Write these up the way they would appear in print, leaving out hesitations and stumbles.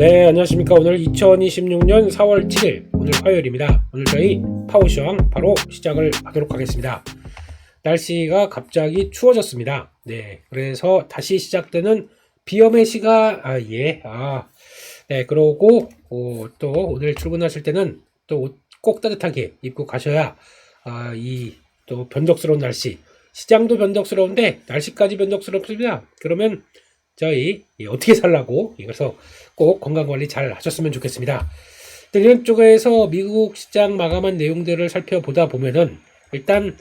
네, 안녕하십니까. 오늘 2026년 4월 7일 오늘 화요일입니다. 오늘 저희 파워시황 바로 시작을 하도록 하겠습니다. 날씨가 갑자기 추워졌습니다. 네, 그래서 다시 시작되는 비염의 시가 네, 그러고 또 오늘 출근하실 때는 또 옷 꼭 따뜻하게 입고 가셔야 이 또 변덕스러운 날씨, 시장도 변덕스러운데 날씨까지 변덕스럽습니다. 그러면 저희 어떻게 살라고, 그래서 꼭 건강관리 잘 하셨으면 좋겠습니다. 이런 쪽에서 미국 시장 마감한 내용들을 살펴보다 보면은 일단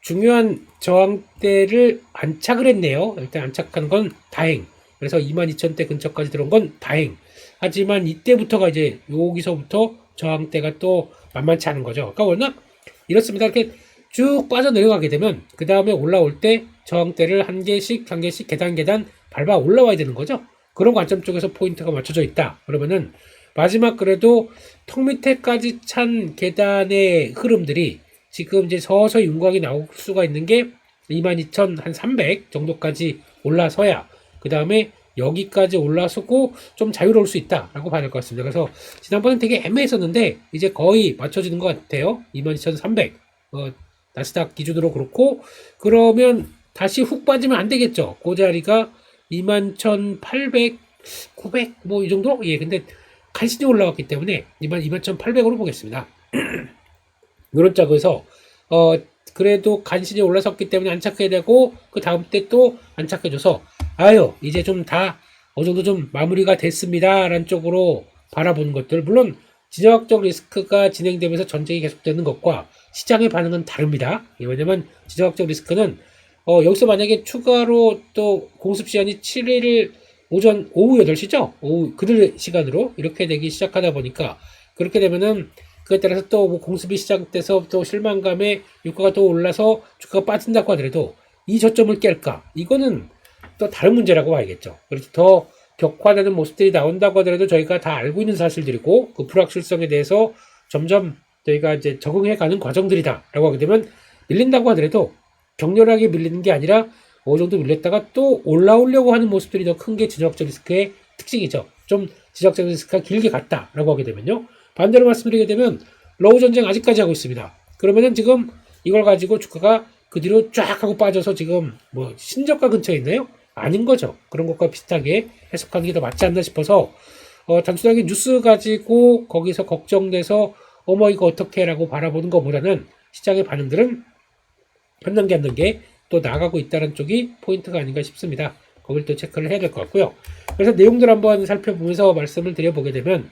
중요한 저항대를 안착을 했네요. 일단 안착한 건 다행. 그래서 22,000대 근처까지 들어온 건 다행. 하지만 이때부터가 이제 여기서부터 저항대가 또 만만치 않은 거죠. 그러니까 워낙 이렇습니다. 이렇게 쭉 빠져 내려가게 되면 그 다음에 올라올 때 저항대를 한 개씩 계단 밟아 올라와야 되는 거죠. 그런 관점 쪽에서 포인트가 맞춰져 있다. 그러면은 마지막 그래도 턱 밑에까지 찬 계단의 흐름들이 지금 이제 서서히 윤곽이 나올 수가 있는 게 22,300 정도까지 올라서야 그 다음에 여기까지 올라서고 좀 자유로울 수 있다라고 봐야 될 것 같습니다. 그래서 지난번엔 되게 애매했었는데 이제 거의 맞춰지는 것 같아요. 22,300 나스닥 기준으로 그렇고, 그러면 다시 훅 빠지면 안 되겠죠. 그 자리가 21,800, 900 뭐 이 정도? 예, 근데 간신히 올라왔기 때문에 21,800으로 보겠습니다. 이런 짝에서 그래도 간신히 올라섰기 때문에 안착해야 되고, 그 다음 때 또 안착해줘서 이제 좀 다 어느 정도 좀 마무리가 됐습니다 라는 쪽으로 바라보는 것들, 물론 지정학적 리스크가 진행되면서 전쟁이 계속되는 것과 시장의 반응은 다릅니다. 왜냐면 지정학적 리스크는 여기서 만약에 추가로 또 공습 시간이 7일 오후 8시죠? 오후 그들 시간으로 이렇게 되기 시작하다 보니까, 그렇게 되면은 그에 따라서 또 뭐 공습이 시작돼서 또 실망감에 유가가 또 올라서 주가가 빠진다고 하더라도 이 저점을 깰까? 이거는 또 다른 문제라고 봐야겠죠. 그래서 더 격화되는 모습들이 나온다고 하더라도 저희가 다 알고 있는 사실들이고, 그 불확실성에 대해서 점점 저희가 이제 적응해가는 과정들이다라고 하게 되면, 밀린다고 하더라도 격렬하게 밀리는 게 아니라 어느 정도 밀렸다가 또 올라오려고 하는 모습들이 더 큰 게 지정학적 리스크의 특징이죠. 좀 지정학적 리스크가 길게 갔다라고 하게 되면요. 반대로 말씀드리게 되면 러우 전쟁 아직까지 하고 있습니다. 그러면은 지금 이걸 가지고 주가가 그 뒤로 쫙 하고 빠져서 지금 뭐 신저가 근처에 있나요? 아닌 거죠. 그런 것과 비슷하게 해석하는 게 더 맞지 않나 싶어서 단순하게 뉴스 가지고 거기서 걱정돼서 이거 어떻게 라고 바라보는 것보다는 시장의 반응들은 한 단계 한 단계 또 나가고 있다는 쪽이 포인트가 아닌가 싶습니다. 거기를 또 체크를 해야 될 것 같고요. 그래서 내용들 한번 살펴보면서 말씀을 드려보게 되면,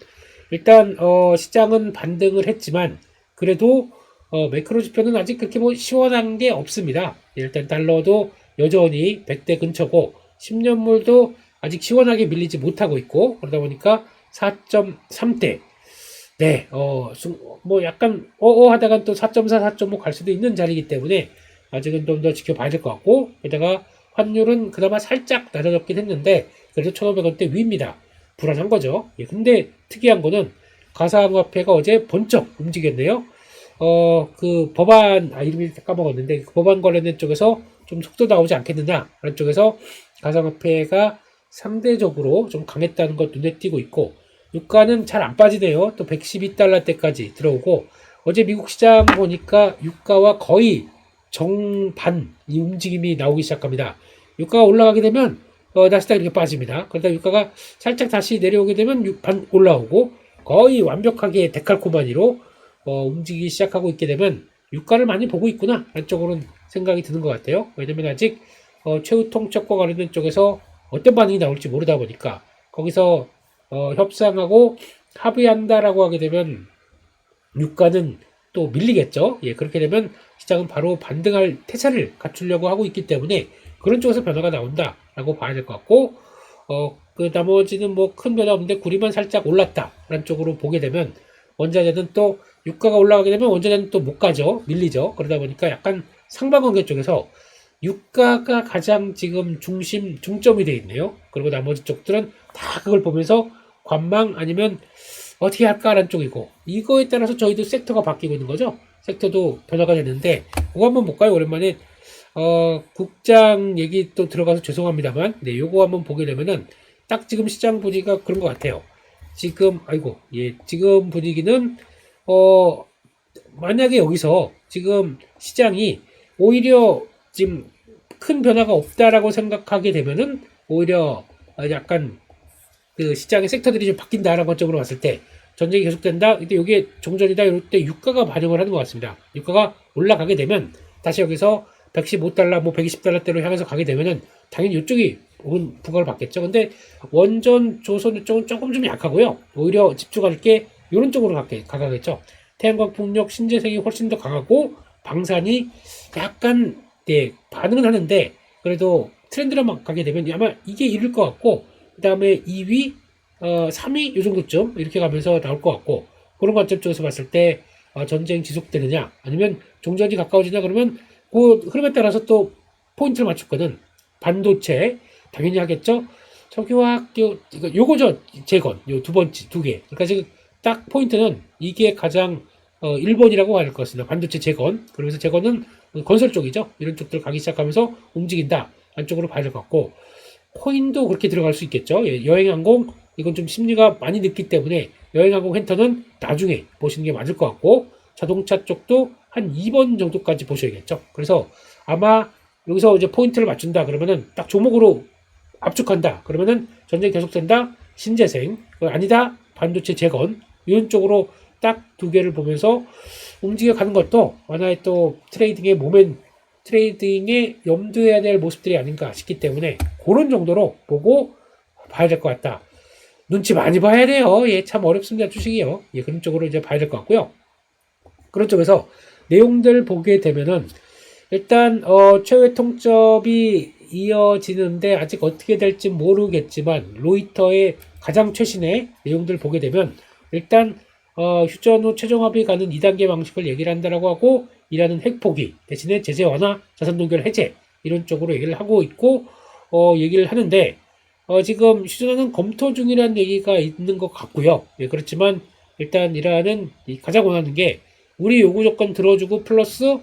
일단 시장은 반등을 했지만 그래도 매크로 지표는 아직 그렇게 뭐 시원한 게 없습니다. 일단 달러도 여전히 100대 근처고 10년물도 아직 시원하게 밀리지 못하고 있고, 그러다 보니까 4.3대. 네, 뭐 약간 하다가 또 4.4, 4.5 갈 수도 있는 자리이기 때문에 아직은 좀 더 지켜봐야 될 것 같고, 게다가 환율은 그나마 살짝 낮아졌긴 했는데 그래도 1,500원대 위입니다. 불안한 거죠. 예, 근데 특이한 거는 가상화폐가 어제 번쩍 움직였네요. 그 법안, 이름이 까먹었는데, 그 법안 관련된 쪽에서 좀 속도 나오지 않겠느냐라는 쪽에서 가상화폐가 상대적으로 좀 강했다는 것 눈에 띄고 있고, 유가는 잘 안 빠지네요. 또 112달러대까지 들어오고, 어제 미국 시장 보니까 유가와 거의 정반 이 움직임이 나오기 시작합니다. 유가가 올라가게 되면 나스닥 이렇게 빠집니다. 그러다 유가가 살짝 다시 내려오게 되면 반 올라오고, 거의 완벽하게 데칼코마니로 움직이기 시작하고 있게 되면 유가를 많이 보고 있구나 라는 쪽으로는 생각이 드는 것 같아요. 왜냐면 아직 최후 통첩과 관련된 쪽에서 어떤 반응이 나올지 모르다 보니까, 거기서 협상하고 합의한다라고 하게 되면 유가는 또 밀리겠죠. 예, 그렇게 되면 시장은 바로 반등할 태세를 갖추려고 하고 있기 때문에 그런 쪽에서 변화가 나온다라고 봐야 될 것 같고, 그 나머지는 뭐 큰 변화 없는데 구리만 살짝 올랐다라는 쪽으로 보게 되면, 원자재는 또 유가가 올라가게 되면 원자재는 또 못 가죠. 밀리죠. 그러다 보니까 약간 상반관계 쪽에서 유가가 가장 지금 중점이 되어 있네요. 그리고 나머지 쪽들은 다 그걸 보면서 관망 아니면 어떻게 할까라는 쪽이고, 이거에 따라서 저희도 섹터가 바뀌고 있는 거죠. 섹터도 변화가 되는데, 그거 한번 볼까요? 오랜만에 국장 얘기 또 들어가서 죄송합니다만, 네, 요거 한번 보게 되면은 딱 지금 시장 분위기가 그런 것 같아요. 지금 지금 분위기는 만약에 여기서 지금 시장이 오히려 지금 큰 변화가 없다라고 생각하게 되면은 오히려 약간 그 시장의 섹터들이 좀 바뀐다라는 관점으로 봤을 때 전쟁이 계속된다. 근데 이게 종전이다. 이럴 때 유가가 반영을 하는 것 같습니다. 유가가 올라가게 되면 다시 여기서 115달러, 뭐 120달러대로 향해서 가게 되면은 당연히 이쪽이 부각을 받겠죠. 근데 원전 조선 쪽은 조금 좀 약하고요. 오히려 집중할 게 이런 쪽으로 가겠죠. 태양광, 풍력, 신재생이 훨씬 더 강하고 방산이 약간 반응은 하는데 그래도 트렌드로만 가게 되면 아마 이게 이룰 것 같고 그 다음에 2위, 3위 이 정도쯤 이렇게 가면서 나올 것 같고 그런 관점 쪽에서 봤을 때 전쟁 지속되느냐 아니면 종전이 가까워지냐 그러면 그 흐름에 따라서 또 포인트를 맞췄거든. 반도체 당연히 하겠죠. 석유화학 요거죠. 재건 요 두 번째 두 개. 그러니까 지금 딱 포인트는 이게 가장 1번이라고 할 것 같습니다. 반도체 재건. 그러면서 재건은 건설 쪽이죠. 이런 쪽들 가기 시작하면서 움직인다. 안쪽으로 봐야 될 것 같고 코인도 그렇게 들어갈 수 있겠죠. 여행항공 이건 좀 심리가 많이 늦기 때문에 여행항공 헨터는 나중에 보시는 게 맞을 것 같고 자동차 쪽도 한 2번 정도까지 보셔야겠죠. 그래서 아마 여기서 이제 포인트를 맞춘다 그러면은 딱 조목으로 압축한다 그러면은 전쟁 계속된다 신재생 아니다 반도체 재건 이런 쪽으로 딱 두 개를 보면서 움직여 가는 것도 하나의 또 트레이딩에 염두해야 될 모습들이 아닌가 싶기 때문에 그런 정도로 보고 봐야 될 것 같다. 눈치 많이 봐야 돼요. 예, 참 어렵습니다. 주식이요. 예, 그런 쪽으로 이제 봐야 될 것 같고요. 그런 쪽에서 내용들 보게 되면은 일단 최후의 통첩이 이어지는데 아직 어떻게 될지 모르겠지만 로이터의 가장 최신의 내용들 보게 되면 일단 휴전 후 최종 합의 가는 2단계 방식을 얘기를 한다라고 하고 이라는 핵 포기 대신에 제재 완화, 자산 동결 해제 이런 쪽으로 얘기를 하고 있고 얘기를 하는데 지금 휴전하는 검토 중이라는 얘기가 있는 것 같고요. 예, 그렇지만 일단 이란은 가장 원하는 게 우리 요구 조건 들어주고 플러스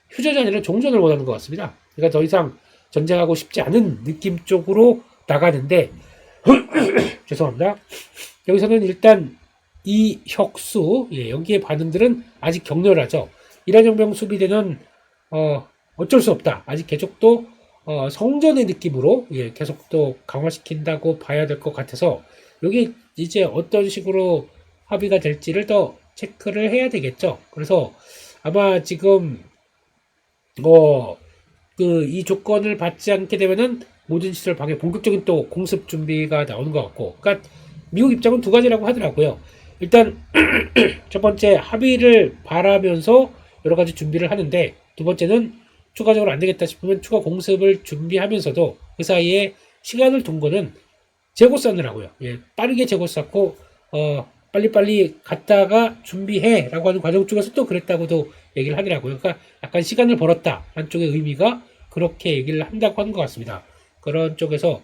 휴전이 아니라 종전을 원하는 것 같습니다. 그러니까 더 이상 전쟁하고 싶지 않은 느낌 쪽으로 나가는데 죄송합니다. 여기서는 일단 이 혁수 여기에 반응들은 아직 격렬하죠. 이란 혁명 수비대는 어쩔 수 없다. 아직 계속 또 성전의 느낌으로 계속 또 강화시킨다고 봐야 될 것 같아서 여기 이제 어떤 식으로 합의가 될지를 더 체크를 해야 되겠죠. 그래서 아마 지금 이 조건을 받지 않게 되면은 모든 시설 방해 본격적인 또 공습 준비가 나오는 것 같고 그러니까 미국 입장은 두 가지라고 하더라고요. 일단 첫 번째 합의를 바라면서 여러 가지 준비를 하는데 두 번째는 추가적으로 안 되겠다 싶으면 추가 공습을 준비하면서도 그 사이에 시간을 둔 거는 재고 쌓느라고요. 예, 빠르게 재고 쌓고 빨리빨리 갔다가 준비해 라고 하는 과정 쪽에서 또 그랬다고도 얘기를 하더라고요. 그러니까 약간 시간을 벌었다 한쪽의 의미가 그렇게 얘기를 한다고 하는 것 같습니다. 그런 쪽에서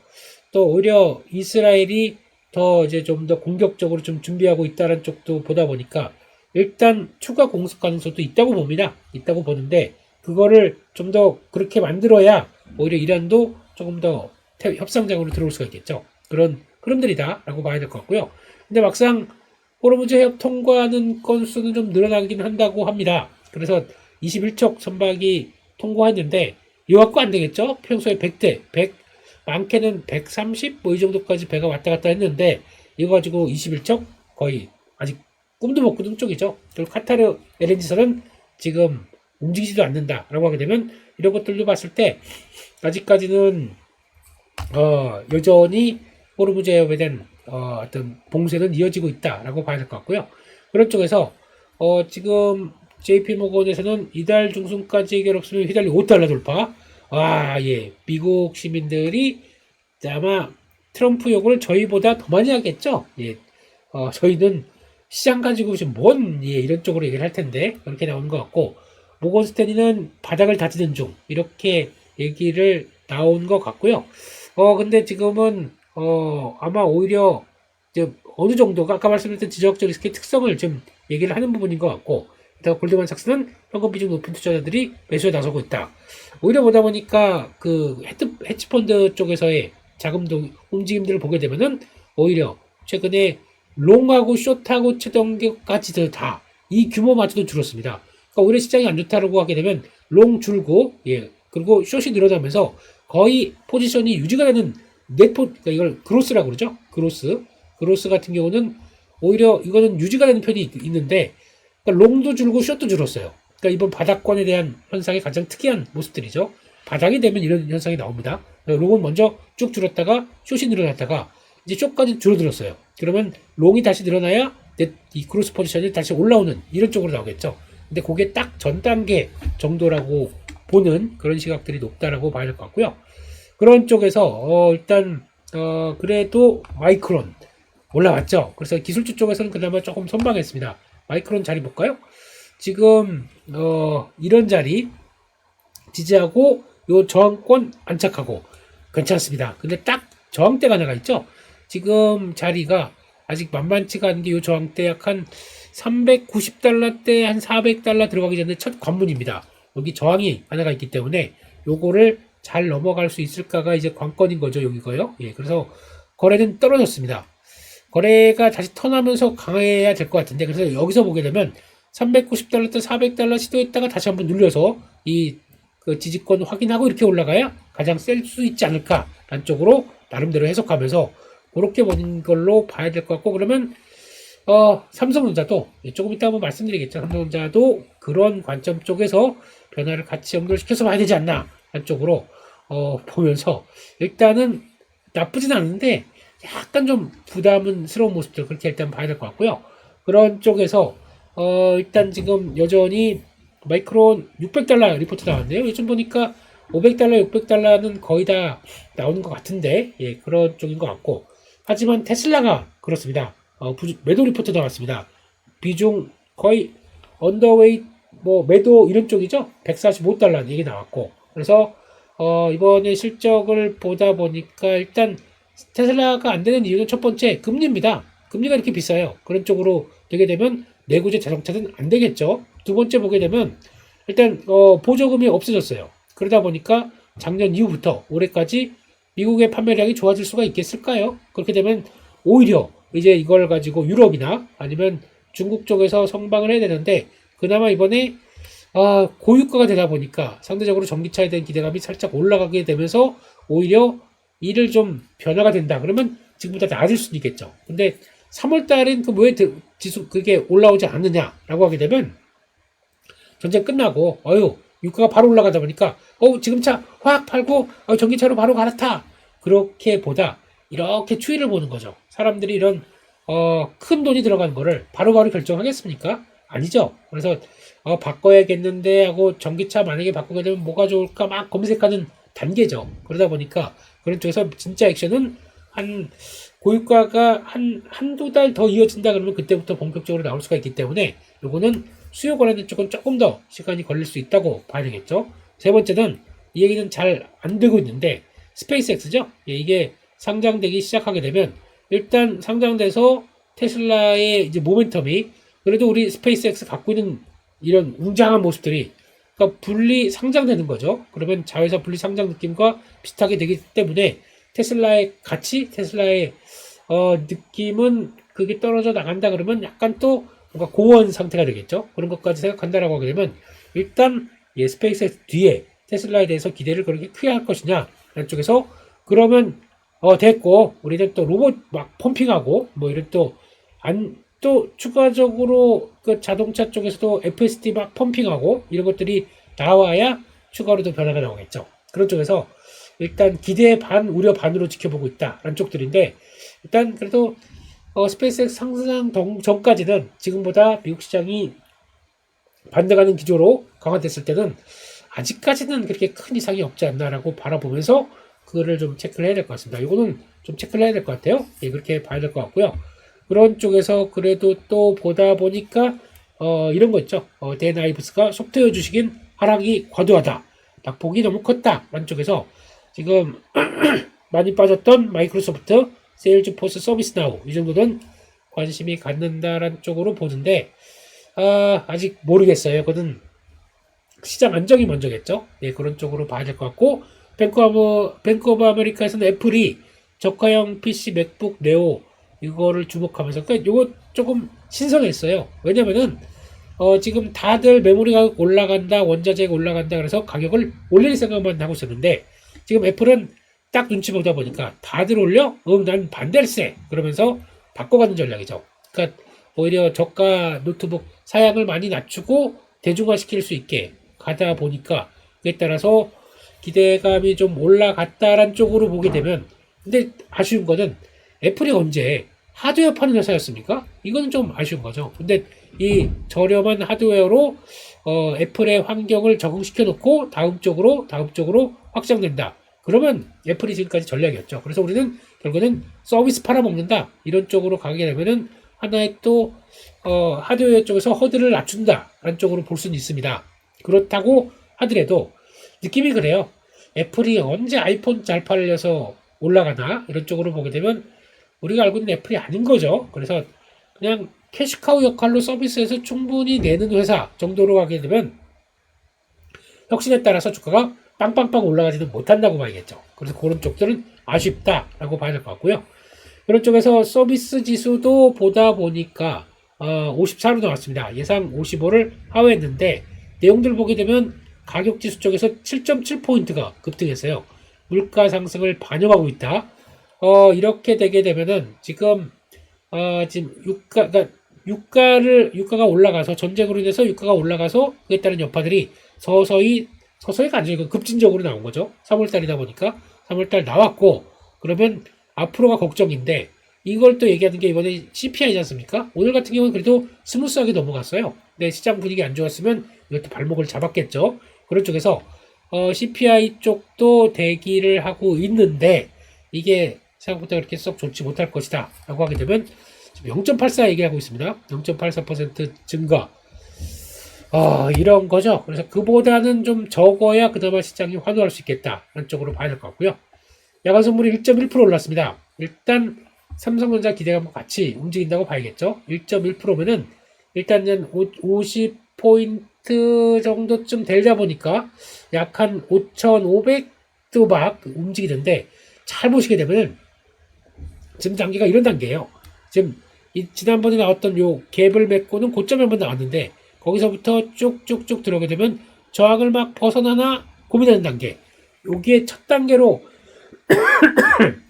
또 오히려 이스라엘이 더 이제 좀 더 공격적으로 좀 준비하고 있다는 쪽도 보다 보니까 일단 추가 공습 가능성도 있다고 봅니다. 있다고 보는데 그거를 좀 더 그렇게 만들어야 오히려 이란도 조금 더 협상장으로 들어올 수가 있겠죠. 그런 흐름들이다라고 봐야 될 것 같고요. 근데 막상 호르무즈 해협 통과하는 건수는 좀 늘어나긴 한다고 합니다. 그래서 21척 선박이 통과했는데 이거 갖고 안 되겠죠? 평소에 100대, 100, 많게는 130, 뭐 이 정도까지 배가 왔다 갔다 했는데 이거 가지고 21척? 거의 아직 꿈도 못 꾸는 쪽이죠. 그리고 카타르 LNG선은 지금 움직이지도 않는다라고 하게 되면 이런 것들도 봤을 때 아직까지는 여전히 호르무즈 해협에 대한 어떤 봉쇄는 이어지고 있다라고 봐야 될 것 같고요. 그런 쪽에서 지금 JP모건에서는 이달 중순까지 해결 없으면 휘달리 5달러 돌파. 예, 미국 시민들이 아마 트럼프 욕을 저희보다 더 많이 하겠죠. 예, 저희는 시장 가지고 지금 이런 쪽으로 얘기를 할 텐데 그렇게 나오는 것 같고 모건 스탠리는 바닥을 다지는 중 이렇게 얘기를 나온 것 같고요. 근데 지금은 아마 오히려 어느 정도가 아까 말씀드렸던 지정학적 리스크의 특성을 좀 얘기를 하는 부분인 것 같고 그다음 골드만삭스는 현금 비중 높은 투자자들이 매수에 나서고 있다. 오히려 보다 보니까 그 헤지펀드 쪽에서의 자금도 움직임들을 보게 되면은 오히려 최근에 롱하고 숏하고 최동격까지도 다 이 규모마저도 줄었습니다. 그러니까 오히려 시장이 안 좋다라고 하게 되면 롱 줄고 그리고 숏이 늘어나면서 거의 포지션이 유지가 되는 그러니까 이걸 그로스라고 그러죠. 그로스 같은 경우는 오히려 이거는 유지가 되는 편이 있는데 그러니까 롱도 줄고 숏도 줄었어요. 그러니까 이번 바닥권에 대한 현상이 가장 특이한 모습들이죠. 바닥이 되면 이런 현상이 나옵니다. 롱은 먼저 쭉 줄었다가 숏이 늘어났다가 이제 숏까지 줄어들었어요. 그러면 롱이 다시 늘어나야 이 크로스 포지션이 다시 올라오는 이런 쪽으로 나오겠죠. 근데 그게 딱 전 단계 정도라고 보는 그런 시각들이 높다라고 봐야 될 것 같고요. 그런 쪽에서 일단 그래도 마이크론 올라왔죠. 그래서 기술주 쪽에서는 그나마 조금 선방했습니다. 마이크론 자리 볼까요? 지금 이런 자리 지지하고 요 저항권 안착하고 괜찮습니다. 근데 딱 저항대가 하나가 있죠. 지금 자리가 아직 만만치가 않은 게 요 저항대 약 한 390달러대 한 400달러 들어가기 전에 첫 관문입니다. 여기 저항이 하나가 있기 때문에 요거를 잘 넘어갈 수 있을까가 이제 관건인 거죠. 여기가요. 예, 그래서 거래는 떨어졌습니다. 거래가 다시 턴하면서 강해야 될 것 같은데 그래서 여기서 보게 되면 390달러대 400달러 시도했다가 다시 한번 눌려서 그 지지권 확인하고 이렇게 올라가야 가장 셀 수 있지 않을까라는 쪽으로 나름대로 해석하면서 그렇게 보는 걸로 봐야 될 것 같고 그러면 삼성전자도 조금 이따 한번 말씀드리겠죠. 삼성전자도 그런 관점 쪽에서 변화를 같이 연결시켜서 봐야 되지 않나 한쪽으로 보면서 일단은 나쁘진 않은데 약간 좀 부담스러운 모습들 그렇게 일단 봐야 될 것 같고요. 그런 쪽에서 일단 지금 여전히 마이크론 600달러 리포트 나왔네요. 요즘 보니까 500달러, 600달러는 거의 다 나오는 것 같은데 예, 그런 쪽인 것 같고 하지만 테슬라가 그렇습니다. 매도 리포트 나왔습니다. 비중 거의 언더웨이트 매도 이런 쪽이죠. 145달러 얘기 나왔고 그래서 이번에 실적을 보다 보니까 일단 테슬라가 안 되는 이유는 첫 번째 금리입니다. 금리가 이렇게 비싸요. 그런 쪽으로 되게 되면 내구재 자동차는 안 되겠죠. 두 번째 보게 되면 일단 보조금이 없어졌어요. 그러다 보니까 작년 이후부터 올해까지 미국의 판매량이 좋아질 수가 있겠을까요? 그렇게 되면 오히려 이제 이걸 가지고 유럽이나 아니면 중국 쪽에서 성방을 해야 되는데 그나마 이번에 고유가가 되다 보니까 상대적으로 전기차에 대한 기대감이 살짝 올라가게 되면서 오히려 이를 좀 변화가 된다. 그러면 지금보다 낮을 수도 있겠죠. 근데 3월 달엔 왜 지수 그게 올라오지 않느냐라고 하게 되면 전쟁 끝나고 유가가 바로 올라가다 보니까 지금 차 확 팔고 전기차로 바로 갈아타 그렇게 보다 이렇게 추이를 보는 거죠. 사람들이 이런 큰 돈이 들어간 거를 바로바로 결정하겠습니까? 아니죠. 그래서 바꿔야겠는데 하고 전기차 만약에 바꾸게 되면 뭐가 좋을까 막 검색하는 단계죠. 그러다 보니까 그런 쪽에서 진짜 액션은 고유가가 한두 달 더 이어진다 그러면 그때부터 본격적으로 나올 수가 있기 때문에 요거는 수요 관련된 쪽은 조금 더 시간이 걸릴 수 있다고 봐야 되겠죠. 세 번째는 이 얘기는 잘 안 되고 있는데 스페이스X죠. 이게 상장되기 시작하게 되면 일단 상장돼서 테슬라의 이제 모멘텀이 그래도 우리 스페이스X 갖고 있는 이런 웅장한 모습들이 그러니까 분리 상장되는 거죠. 그러면 자회사 분리 상장 느낌과 비슷하게 되기 때문에 테슬라의 가치, 테슬라의 느낌은 그게 떨어져 나간다 그러면 약간 또 뭔가 공허한 상태가 되겠죠. 그런 것까지 생각한다라고 하게 되면 일단 스페이스X 뒤에 테슬라에 대해서 기대를 그렇게 크게 할 것이냐 라는 쪽에서 그러면 됐고 우리는 또 로봇 막 펌핑하고 이런 또 추가적으로 그 자동차 쪽에서도 FSD 막 펌핑하고 이런 것들이 나와야 추가로도 변화가 나오겠죠. 그런 쪽에서 일단 기대 반 우려 반으로 지켜보고 있다라는 쪽들인데 일단 그래도 스페이스X 상승 전까지는 지금보다 미국 시장이 반등하는 기조로 강화됐을 때는 아직까지는 그렇게 큰 이상이 없지 않나라고 바라보면서 그거를 좀 체크를 해야 될 것 같습니다. 이거는 좀 체크를 해야 될 것 같아요. 그렇게 봐야 될 것 같고요. 그런 쪽에서 그래도 또 보다 보니까 이런 거 있죠. 댄 아이브스가 소프트웨어 주식인 하락이 과도하다. 낙폭이 너무 컸다. 라는 쪽에서 지금 많이 빠졌던 마이크로소프트, 세일즈포스 서비스나우 이 정도는 관심이 갖는다라는 쪽으로 보는데 아직 모르겠어요. 그거는 시장 안정이 먼저겠죠. 그런 쪽으로 봐야 될 것 같고 뱅크 오브 아메리카에서는 애플이 저가형 PC 맥북 네오 이거를 주목하면서 그러니까 이거 조금 신선했어요. 왜냐면은 지금 다들 메모리가 올라간다, 원자재가 올라간다 그래서 가격을 올릴 생각만 하고 있었는데 지금 애플은 딱 눈치 보다 보니까 다들 올려? 난 반댈세 그러면서 바꿔가는 전략이죠. 그러니까 오히려 저가 노트북 사양을 많이 낮추고 대중화시킬 수 있게 가다 보니까 그에 따라서 기대감이 좀 올라갔다란 쪽으로 보게 되면 근데 아쉬운 거는 애플이 언제 하드웨어 파는 회사였습니까? 이거는 좀 아쉬운 거죠. 근데 이 저렴한 하드웨어로 애플의 환경을 적응시켜 놓고 다음 쪽으로 확장된다. 그러면 애플이 지금까지 전략이었죠. 그래서 우리는 결국에는 서비스 팔아먹는다. 이런 쪽으로 가게 되면은 하나의 또 하드웨어 쪽에서 허들을 낮춘다. 라는 쪽으로 볼 수는 있습니다. 그렇다고 하더라도 느낌이 그래요. 애플이 언제 아이폰 잘 팔려서 올라가나 이런 쪽으로 보게 되면 우리가 알고 있는 애플이 아닌 거죠. 그래서 그냥 캐시카우 역할로 서비스에서 충분히 내는 회사 정도로 가게 되면 혁신에 따라서 주가가 빵빵빵 올라가지는 못한다고 봐야겠죠. 그래서 그런 쪽들은 아쉽다라고 봐야 될 것 같고요. 그런 쪽에서 서비스 지수도 보다 보니까 54로 나왔습니다. 예상 55를 하회했는데 내용들 보게 되면 가격 지수 쪽에서 7.7포인트가 급등했어요. 물가 상승을 반영하고 있다. 이렇게 되게 되면은 지금 그러니까 유가가 올라가서 전쟁으로 인해서 유가가 올라가서 그에 따른 여파들이 서서히가 아니고 급진적으로 나온 거죠. 3월달이다 보니까 3월달 나왔고 그러면 앞으로가 걱정인데 이걸 또 얘기하는 게 이번에 CPI지 않습니까? 오늘 같은 경우는 그래도 스무스하게 넘어갔어요. 근데 시장 분위기 안 좋았으면 이것도 발목을 잡았겠죠. 그런 쪽에서 CPI 쪽도 대기를 하고 있는데 이게 생각보다 그렇게 썩 좋지 못할 것이다 라고 하게 되면 지금 0.84 얘기하고 있습니다. 0.84% 증가 이런 거죠. 그래서 그보다는 좀 적어야 그나마 시장이 환호할 수 있겠다 라는 쪽으로 봐야 될 것 같고요. 야간 선물이 1.1% 올랐습니다. 일단 삼성전자 기대감과 같이 움직인다고 봐야겠죠. 1.1%면은 일단은 50포인트 정도쯤 되다 보니까 약 한 5,500도 막 움직이는데 잘 보시게 되면은 지금 단계가 이런 단계예요. 지금 지난번에 나왔던 요 갭을 맺고는 고점에 한번 나왔는데 거기서부터 쭉쭉쭉 들어오게 되면 저항을 막 벗어나나 고민하는 단계. 여기에 첫 단계로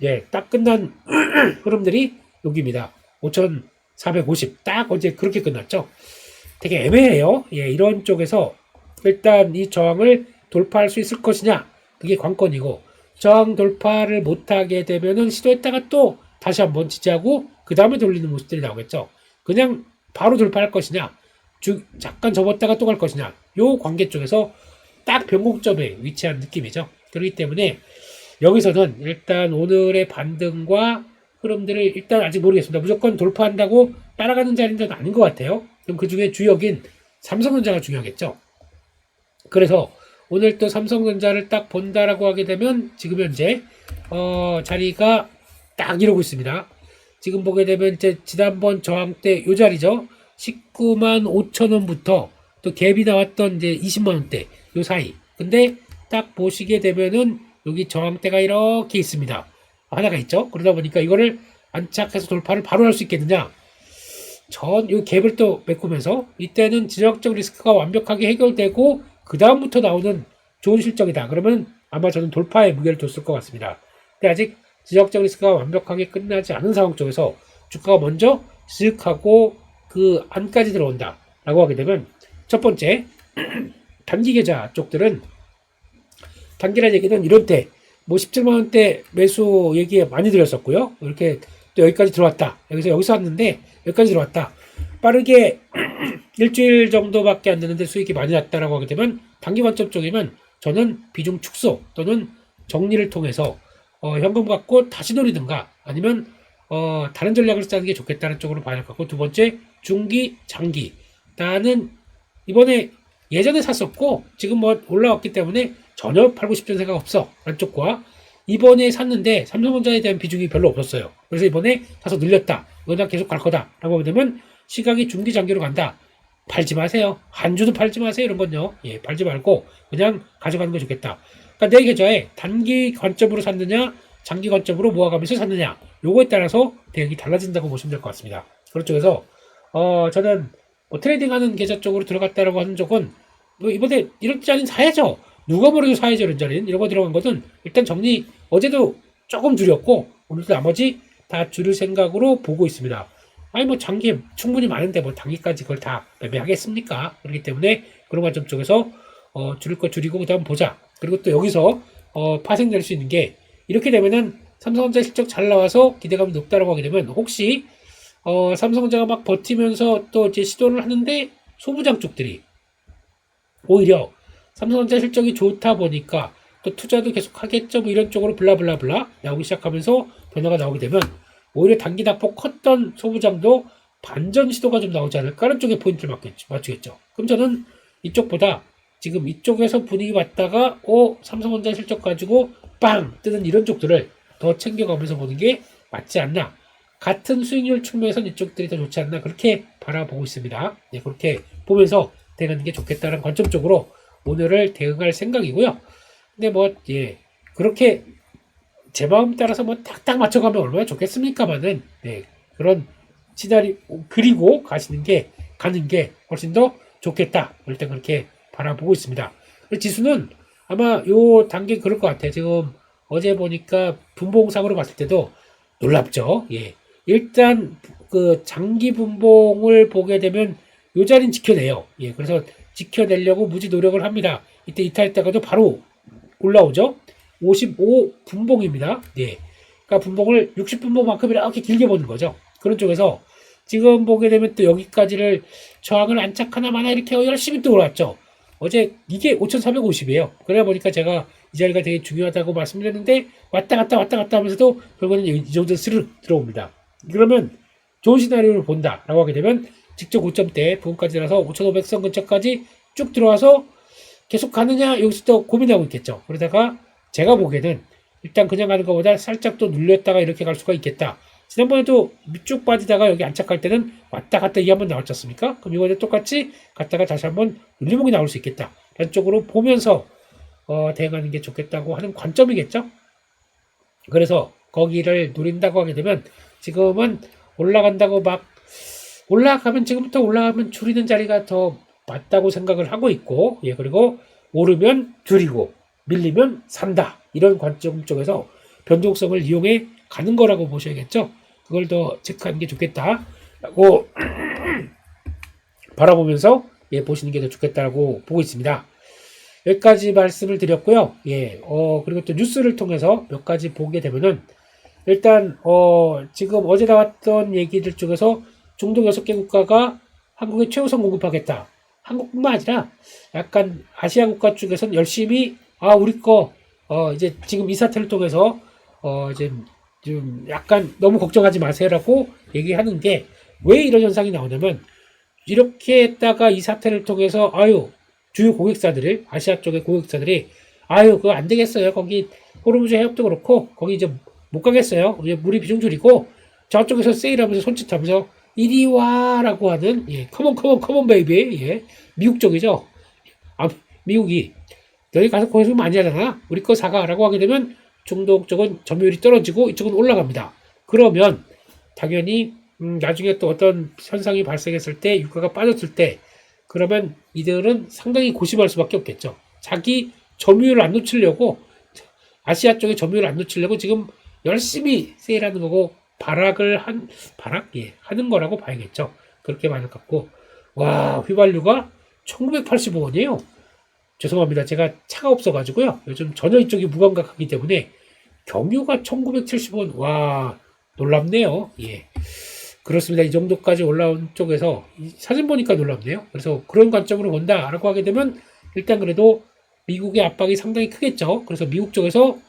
예, 딱 끝난 흐름들이 여기입니다. 5,450. 딱 어제 그렇게 끝났죠. 되게 애매해요. 예, 이런 쪽에서 일단 이 저항을 돌파할 수 있을 것이냐. 그게 관건이고, 저항 돌파를 못하게 되면은 시도했다가 또 다시 한번 지지하고, 그 다음에 돌리는 모습들이 나오겠죠. 그냥 바로 돌파할 것이냐. 잠깐 접었다가 또 갈 것이냐. 요 관계 쪽에서 딱 변곡점에 위치한 느낌이죠. 그렇기 때문에 여기서는 일단 오늘의 반등과 흐름들을 일단 아직 모르겠습니다. 무조건 돌파한다고 따라가는 자리는 아닌 것 같아요. 그럼 그 중에 주역인 삼성전자가 중요하겠죠. 그래서 오늘 또 삼성전자를 딱 본다라고 하게 되면 지금 현재 자리가 딱 이러고 있습니다. 지금 보게 되면 이제 지난번 저항 때 요 자리죠. 19만 5천 원부터 또 갭이 나왔던 이제 20만 원대 요 사이. 근데 딱 보시게 되면은 여기 저항대가 이렇게 있습니다. 하나가 있죠. 그러다 보니까 이거를 안착해서 돌파를 바로 할 수 있겠느냐. 요 갭을 또 메꾸면서 이때는 지정학적 리스크가 완벽하게 해결되고 그 다음부터 나오는 좋은 실적이다. 그러면 아마 저는 돌파에 무게를 뒀을 것 같습니다. 근데 아직 지정학적 리스크가 완벽하게 끝나지 않은 상황 쪽에서 주가가 먼저 쓱 하고 그 안까지 들어온다 라고 하게 되면 첫 번째 단기 계좌 쪽들은 단기란 얘기는 이런 때 뭐 17만원대 매수 얘기 많이 드렸었고요. 이렇게 또 여기까지 들어왔다. 여기서 왔는데 여기까지 들어왔다. 빠르게 일주일 정도밖에 안 되는데 수익이 많이 났다라고 하게 되면 단기 관점 쪽이면 저는 비중 축소 또는 정리를 통해서 현금 갖고 다시 노리든가 아니면 다른 전략을 짜는 게 좋겠다는 쪽으로 봐야 할 것 같고 두 번째 중기 장기 나는 이번에 예전에 샀었고 지금 뭐 올라왔기 때문에 전혀 팔고 싶은 생각 없어 라는 쪽과 이번에 샀는데 삼성전자에 대한 비중이 별로 없었어요. 그래서 이번에 사서 늘렸다. 이거 계속 갈 거다 라고 하게 되면 시각이 중기 장기로 간다. 팔지 마세요. 한 주도 팔지 마세요. 이런 건요. 예, 팔지 말고 그냥 가져가는 게 좋겠다. 그러니까 내 계좌에 단기 관점으로 샀느냐 장기 관점으로 모아가면서 샀느냐, 요거에 따라서 대응이 달라진다고 보시면 될 것 같습니다. 그런 쪽에서 저는 뭐 트레이딩하는 계좌 쪽으로 들어갔다라고 하는 쪽은 뭐 이번에 이런 자리는 사야죠. 누가 뭐래도 사야죠. 이런 자리는 이런 거 들어간 것은 일단 정리 어제도 조금 줄였고 오늘도 나머지 다 줄일 생각으로 보고 있습니다. 아니 뭐 장기 충분히 많은데 뭐 단기까지 그걸 다 매매하겠습니까? 그렇기 때문에 그런 관점 쪽에서 줄일 거 줄이고 그다음 보자. 그리고 또 여기서 파생될 수 있는 게 이렇게 되면은 삼성전자 실적 잘 나와서 기대감이 높다라고 하게 되면 혹시 삼성전자가 막 버티면서 또 이제 시도를 하는데 소부장 쪽들이 오히려 삼성전자 실적이 좋다 보니까 또 투자도 계속 하겠죠 뭐 이런 쪽으로 블라블라블라 나오기 시작하면서 변화가 나오게 되면 오히려 단기 낙폭 컸던 소부장도 반전 시도가 좀 나오지 않을까라는 쪽에 포인트를 맞추겠죠. 그럼 저는 이쪽보다 지금 이쪽에서 분위기 봤다가 삼성전자 실적 가지고 빵 뜨는 이런 쪽들을 더 챙겨가면서 보는 게 맞지 않나. 같은 수익률 측면에서는 이쪽들이 더 좋지 않나 그렇게 바라보고 있습니다. 네, 그렇게 보면서 대응하는 게 좋겠다는 관점 쪽으로 오늘을 대응할 생각이고요. 근데 뭐 그렇게 제 마음 따라서 뭐 딱딱 맞춰가면 얼마나 좋겠습니까만은 그런 시나리 그리고 가는 게 훨씬 더 좋겠다. 일단 그렇게 바라보고 있습니다. 지수는 아마 요 단계 그럴 것 같아요. 지금 어제 보니까 분봉상으로 봤을 때도 놀랍죠. 일단 그 장기 분봉을 보게 되면 요 자리는 지켜내요. 그래서 지켜내려고 무지 노력을 합니다. 이때 이탈했다가도 바로 올라오죠. 55 분봉입니다. 그러니까 분봉을 60분봉만큼 이렇게 길게 보는 거죠. 그런 쪽에서 지금 보게 되면 또 여기까지를 저항을 안착하나 마나 이렇게 열심히 또 올랐죠. 어제 이게 5,450이에요. 그러다 보니까 제가 이 자리가 되게 중요하다고 말씀드렸는데 왔다 갔다 하면서도 결국은 이 정도 스르륵 들어옵니다. 그러면 좋은 시나리오를 본다라고 하게 되면 직접 고점대 부분까지 나서 5,500선 근처까지 쭉 들어와서 계속 가느냐 여기서 또 고민하고 있겠죠. 그러다가 제가 보기에는 일단 그냥 가는 것보다 살짝 또 눌렸다가 이렇게 갈 수가 있겠다. 지난번에도 밑쪽 빠지다가 여기 안착할 때는 왔다 갔다 이 한번 나왔지 않습니까? 그럼 이번에 똑같이 갔다가 다시 한번 눌림목이 나올 수 있겠다. 이런 쪽으로 보면서 대응하는 게 좋겠다고 하는 관점이겠죠. 그래서 거기를 노린다고 하게 되면 지금은 올라간다고 막 올라가면 지금부터 올라가면 줄이는 자리가 더 맞다고 생각을 하고 있고 그리고 오르면 줄이고 밀리면 산다. 이런 관점 쪽에서 변동성을 이용해 가는 거라고 보셔야겠죠. 그걸 더 체크하는 게 좋겠다라고 바라보면서 보시는 게 더 좋겠다라고 보고 있습니다. 여기까지 말씀을 드렸고요. 그리고 또 뉴스를 통해서 몇 가지 보게 되면은 일단 지금 어제 나왔던 얘기들 쪽에서 중동 6개 국가가 한국에 최우선 공급하겠다. 한국뿐만 아니라 약간 아시아 국가 쪽에서는 열심히 우리 거 이제 지금 이 사태를 통해서 이제 좀 약간 너무 걱정하지 마세요라고 얘기하는 게 왜 이런 현상이 나오냐면 이렇게 했다가 이 사태를 통해서 주요 고객사들이 아시아 쪽의 고객사들이 그거 안 되겠어요. 거기 호르무즈 해협도 그렇고 거기 이제 못 가겠어요. 이제 물이 비중 줄이고 저쪽에서 세일하면서 손짓하면서 이리 와라고 하는 컴온 베이비 미국 쪽이죠. 미국이 너희 가서 거기서 많이 하잖아. 우리 거 사가라고 하게 되면 중동 쪽은 점유율이 떨어지고 이쪽은 올라갑니다. 그러면 당연히 나중에 또 어떤 현상이 발생했을 때 유가가 빠졌을 때 그러면 이들은 상당히 고심할 수밖에 없겠죠. 자기 점유율을 안 놓치려고 아시아 쪽에 점유율을 안 놓치려고 지금 열심히 세일하는 거고 하는 거라고 봐야겠죠. 그렇게 많이 갖고 휘발유가 1985원이에요. 죄송합니다. 제가 차가 없어가지고요. 요즘 전혀 이쪽이 무감각하기 때문에 경유가 1970원. 놀랍네요. 그렇습니다. 이 정도까지 올라온 쪽에서 사진 보니까 놀랍네요. 그래서 그런 관점으로 본다라고 하게 되면 일단 그래도 미국의 압박이 상당히 크겠죠. 그래서 미국 쪽에서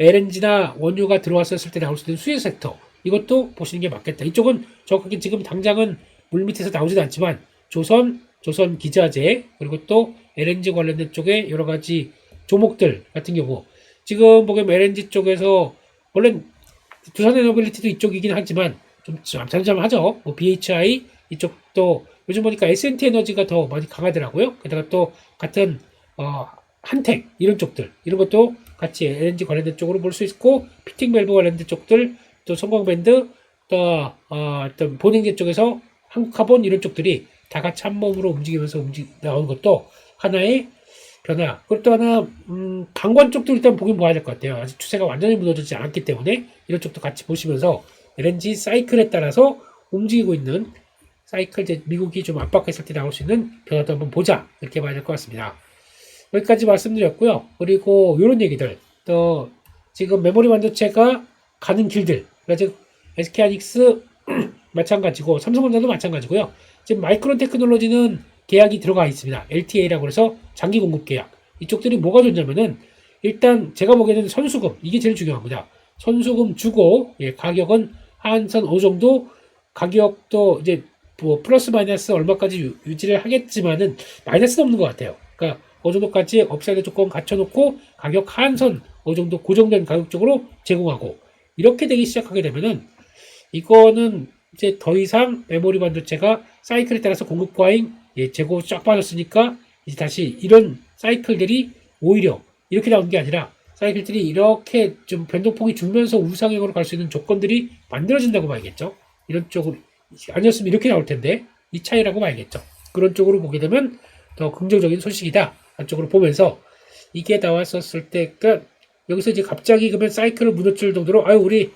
LNG나 원유가 들어왔었을 때 나올 수 있는 수혜 섹터 이것도 보시는 게 맞겠다. 이쪽은 정확하게 지금 당장은 물밑에서 나오지도 않지만 조선 기자재 그리고 또 LNG 관련된 쪽에 여러 가지 종목들 같은 경우 지금 보면 LNG 쪽에서 원래 두산에너빌리티도 이쪽이긴 하지만 좀 잠잠하죠. BHI 이쪽도 요즘 보니까 S&T 에너지가 더 많이 강하더라고요. 게다가 또 같은 한택 이런 쪽들 이런 것도 같이 LNG 관련된 쪽으로 볼 수 있고, 피팅 밸브 관련된 쪽들, 또 성광밴드, 또 어떤 보냉제 쪽에서 한국카본 이런 쪽들이 다 같이 한 몸으로 움직이면서 나오는 것도 하나의 변화. 그리고 또 하나 방관 쪽도 일단 보긴 봐야 될 것 같아요. 아직 추세가 완전히 무너지지 않았기 때문에 이런 쪽도 같이 보시면서 LNG 사이클에 따라서 움직이고 있는 사이클, 이제 미국이 좀 압박했을 때 나올 수 있는 변화도 한번 보자, 이렇게 봐야 될 것 같습니다. 여기까지 말씀드렸고요. 그리고 이런 얘기들, 또 지금 메모리 반도체가 가는 길들, 그러니까 즉 SK하이닉스 마찬가지고 삼성전자도 마찬가지고요. 지금 마이크론 테크놀로지는 계약이 들어가 있습니다. LTA라고 해서 장기 공급 계약. 이쪽들이 뭐가 좋냐면은 일단 제가 보기에는 선수금, 이게 제일 중요합니다. 선수금 주고, 예, 가격은 한선 어느 정도, 가격도 이제 뭐 플러스 마이너스 얼마까지 유지를 하겠지만은 마이너스는 없는 것 같아요. 그러니까 어느 정도까지 업사이드 조건 갖춰놓고 가격 한선 어느 정도 고정된 가격 쪽으로 제공하고, 이렇게 되기 시작하게 되면은 이거는 이제 더 이상 메모리 반도체가 사이클에 따라서 공급 과잉, 예, 재고 쫙 빠졌으니까 이제 다시 이런 사이클들이 오히려 이렇게 나오는 게 아니라 사이클들이 이렇게 좀 변동폭이 줄면서 우상향으로 갈 수 있는 조건들이 만들어진다고 봐야겠죠. 이런 쪽으로 아니었으면 이렇게 나올 텐데 이 차이라고 봐야겠죠. 그런 쪽으로 보게 되면 더 긍정적인 소식이다, 한쪽으로 보면서 이게 나왔었을 때, 그러니까 여기서 이제 갑자기 그러면 사이클을 무너뜨릴 정도로 아유 우리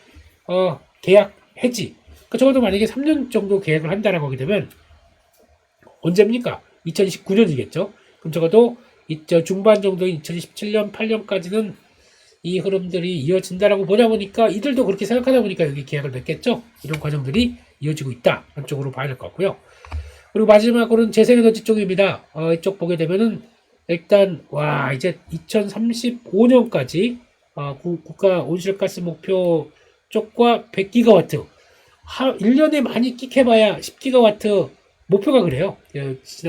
계약 해지, 그러니까 적어도 만약에 3년 정도 계약을 한다라고 하게 되면 언제입니까? 2019년이겠죠. 그럼 적어도 중반 정도인 2017년, 8년까지는 이 흐름들이 이어진다라고 보다 보니까 이들도 그렇게 생각하다 보니까 여기 계약을 맺겠죠. 이런 과정들이 이어지고 있다, 한쪽으로 봐야 될 것 같고요. 그리고 마지막으로는 재생에너지 쪽입니다. 이쪽 보게 되면은 일단 이제 2035년까지 국가 온실가스 목표 쪽과 100기가와트, 1년에 많이 끽 해봐야 10기가와트 목표가 그래요.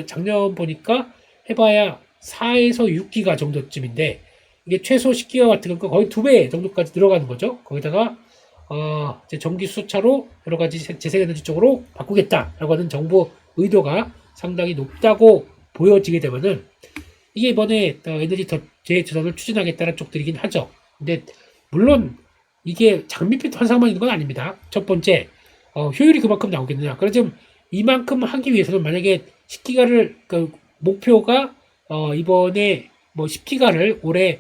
작년 보니까 해봐야 4에서 6기가 정도쯤인데 이게 최소 10기가와트, 그러니까 거의 2배 정도까지 들어가는 거죠. 거기다가 이제 전기 수소차로 여러 가지 재생에너지 쪽으로 바꾸겠다라고 하는 정부 의도가 상당히 높다고 보여지게 되면은 이게 이번에 에너지 재전환을 추진하겠다는 쪽들이긴 하죠. 근데 물론 이게 장밋빛 환상만 있는 건 아닙니다. 첫 번째, 효율이 그만큼 나오겠느냐. 그래서 지금 이만큼 하기 위해서는 만약에 10기가를 목표가 이번에 뭐 10기가를 올해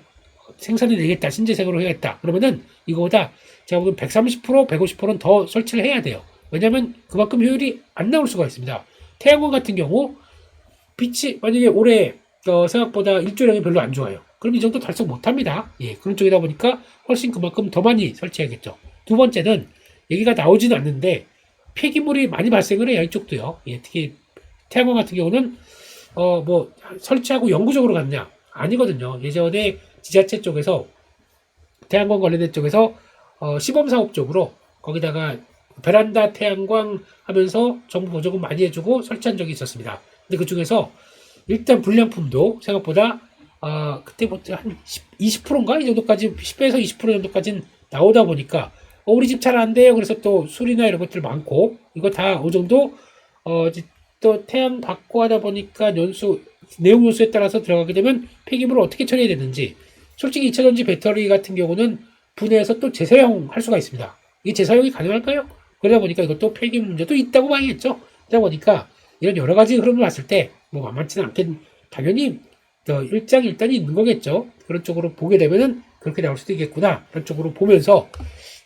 생산해 내겠다, 신재생으로 해야겠다, 그러면은 이거보다 제가 보기엔 130%, 150%는 더 설치를 해야 돼요. 왜냐하면 그만큼 효율이 안 나올 수가 있습니다. 태양광 같은 경우 빛이 만약에 올해 생각보다 일조량이 별로 안 좋아요. 그럼 이 정도 달성 못합니다. 예, 그런 쪽이다 보니까 훨씬 그만큼 더 많이 설치해야겠죠. 두 번째는 얘기가 나오지는 않는데 폐기물이 많이 발생을 해요. 이쪽도요. 예, 특히 태양광 같은 경우는 뭐 설치하고 영구적으로 갔냐? 아니거든요. 예전에 지자체 쪽에서 태양광 관련된 쪽에서 시범 사업 쪽으로 거기다가 베란다 태양광 하면서 정부 보조금 많이 해주고 설치한 적이 있었습니다. 근데 그 중에서 일단 불량품도 생각보다 그때부터 한 20%인가 이 정도까지, 10에서 20% 정도까지는 나오다 보니까 우리 집 잘 안 돼요. 그래서 또 수리나 이런 것들 많고 이거 다 어느 정도 또 태양 받고 하다 보니까 내용 연수에 따라서 들어가게 되면 폐기물을 어떻게 처리해야 되는지, 솔직히 2차전지 배터리 같은 경우는 분해해서 또 재사용할 수가 있습니다. 이게 재사용이 가능할까요? 그러다 보니까 이것도 폐기물 문제도 있다고 봐야겠죠. 그러다 보니까 이런 여러 가지 흐름을 봤을 때 뭐 만만치는 않겠, 당연히 일장일단이 있는 거겠죠. 그런 쪽으로 보게 되면은 그렇게 나올 수도 있겠구나, 그런 쪽으로 보면서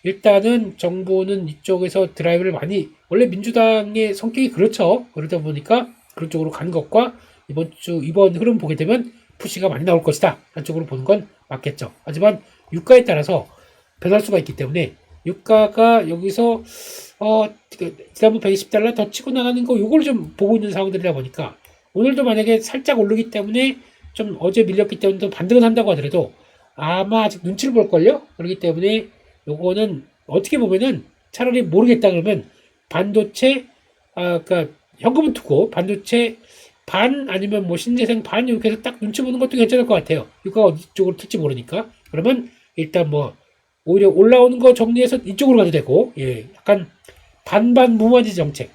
일단은 정부는 이쪽에서 드라이브를 많이, 원래 민주당의 성격이 그렇죠. 그러다 보니까 그런 쪽으로 간 것과 이번 흐름 보게 되면 푸시가 많이 나올 것이다, 한쪽으로 보는 건 맞겠죠. 하지만 유가에 따라서 변할 수가 있기 때문에 유가가 여기서 지난번 120달러 더 치고 나가는 거, 요걸 좀 보고 있는 상황들이다 보니까 오늘도 만약에 살짝 오르기 때문에 좀 어제 밀렸기 때문에 또 반등을 한다고 하더라도 아마 아직 눈치를 볼걸요. 그렇기 때문에 요거는 어떻게 보면은 차라리 모르겠다 그러면 반도체, 그러니까 현금은 투고 반도체 반 아니면 뭐 신재생 반 이렇게 해서 딱 눈치 보는 것도 괜찮을 것 같아요. 이거 어디 쪽으로 튈지 모르니까. 그러면 일단 뭐 오히려 올라오는 거 정리해서 이쪽으로 가도 되고, 예, 약간 반반 무마지 정책,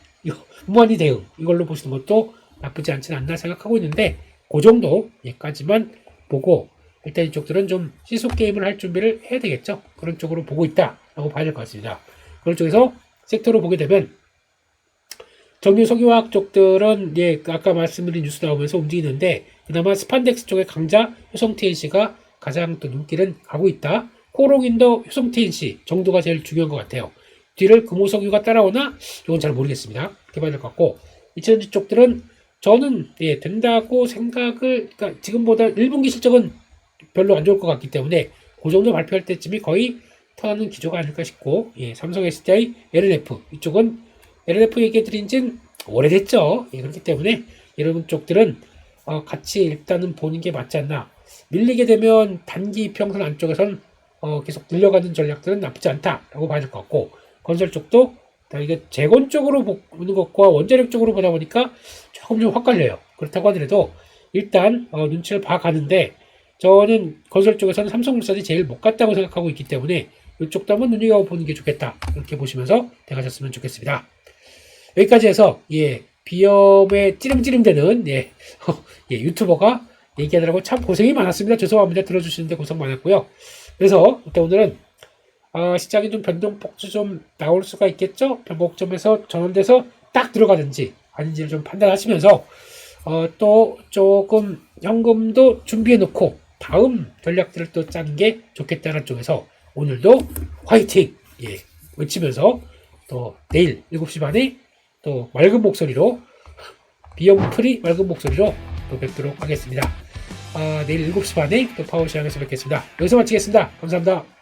무마지 대응, 이걸로 보시는 것도 나쁘지 않지는 않나 생각하고 있는데 그 정도 예까지만 보고 일단 이쪽들은 좀 시속 게임을 할 준비를 해야 되겠죠. 그런 쪽으로 보고 있다라고 봐야 될 것 같습니다. 그런 쪽에서 섹터로 보게 되면 정유 석유화학 쪽들은 아까 말씀드린 뉴스 나오면서 움직이는데 그나마 스판덱스 쪽의 강자 효성 TNC가 가장 또 눈길은 가고 있다. 코롱인더 효성 TNC 정도가 제일 중요한 것 같아요. 뒤를 금호석유가 따라오나 이건 잘 모르겠습니다. 이렇게 봐야 될 것 같고 2차전지 쪽들은 저는 된다고 생각을 그러니까 지금보다 1분기 실적은 별로 안 좋을 것 같기 때문에 그 정도 발표할 때쯤이 거의 턴하는 기조가 아닐까 싶고 삼성 SDI, LNF 이쪽은 LNF 얘기해드린 지는 오래됐죠. 그렇기 때문에 이런 쪽들은 같이 일단은 보는 게 맞지 않나. 밀리게 되면 단기 평선 안쪽에선 계속 늘려가는 전략들은 나쁘지 않다라고 봐야 될 것 같고 건설 쪽도 이게 재건 쪽으로 보는 것과 원자력 쪽으로 보다 보니까 조금 좀 헷갈려요. 그렇다고 하더라도 일단 눈치를 봐가는데 저는 건설 쪽에서는 삼성물산이 제일 못 갔다고 생각하고 있기 때문에 이쪽도 한번 눈여겨보는 게 좋겠다. 이렇게 보시면서 대가셨으면 좋겠습니다. 여기까지 해서 비염에 찌름찌름되는 유튜버가 얘기하느라고 참 고생이 많았습니다. 죄송합니다. 들어주시는데 고생 많았고요. 그래서 일단 오늘은 시장이 좀 변동폭주 좀 나올 수가 있겠죠. 변곡점에서 전환돼서 딱 들어가든지 아닌지를 좀 판단하시면서 또 조금 현금도 준비해 놓고 다음 전략들을 또 짜는 게 좋겠다는 쪽에서 오늘도 화이팅 외치면서 또 내일 7시 반에 또 맑은 목소리로 비염 프리 맑은 목소리로 또 뵙도록 하겠습니다. 내일 7시 반에 또 파워시장에서 뵙겠습니다. 여기서 마치겠습니다. 감사합니다.